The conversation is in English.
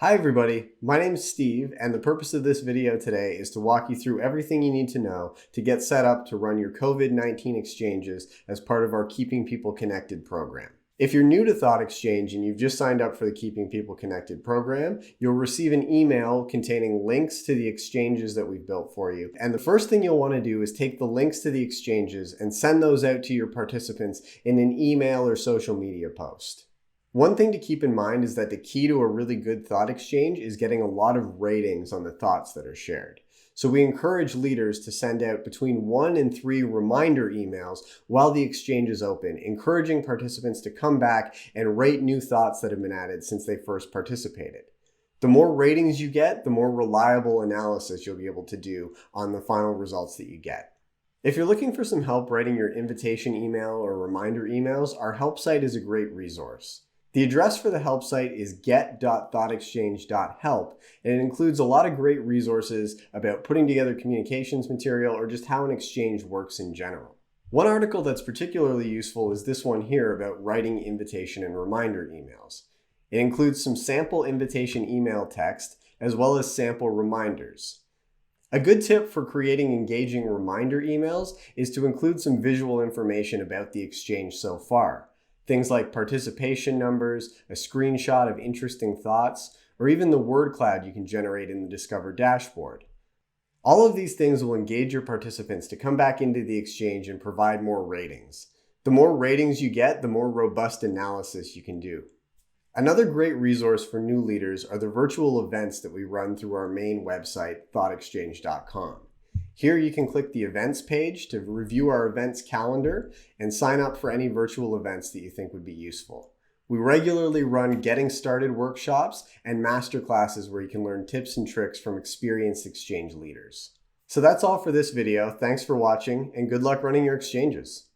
Hi everybody, my name is Steve, and the purpose of this video today is to walk you through everything you need to know to get set up to run your COVID-19 exchanges as part of our Keeping People Connected program. If you're new to ThoughtExchange and you've just signed up for the Keeping People Connected program, you'll receive an email containing links to the exchanges that we've built for you. And the first thing you'll want to do is take the links to the exchanges and send those out to your participants in an email or social media post. One thing to keep in mind is that the key to a really good thought exchange is getting a lot of ratings on the thoughts that are shared. So we encourage leaders to send out between 1 and 3 reminder emails while the exchange is open, encouraging participants to come back and rate new thoughts that have been added since they first participated. The more ratings you get, the more reliable analysis you'll be able to do on the final results that you get. If you're looking for some help writing your invitation email or reminder emails, our help site is a great resource. The address for the help site is get.thoughtexchange.help, and it includes a lot of great resources about putting together communications material or just how an exchange works in general. One article that's particularly useful is this one here about writing invitation and reminder emails. It includes some sample invitation email text as well as sample reminders. A good tip for creating engaging reminder emails is to include some visual information about the exchange so far. Things like participation numbers, a screenshot of interesting thoughts, or even the word cloud you can generate in the Discover dashboard. All of these things will engage your participants to come back into the exchange and provide more ratings. The more ratings you get, the more robust analysis you can do. Another great resource for new leaders are the virtual events that we run through our main website, ThoughtExchange.com. Here you can click the events page to review our events calendar and sign up for any virtual events that you think would be useful. We regularly run getting started workshops and masterclasses where you can learn tips and tricks from experienced exchange leaders. So that's all for this video. Thanks for watching and good luck running your exchanges.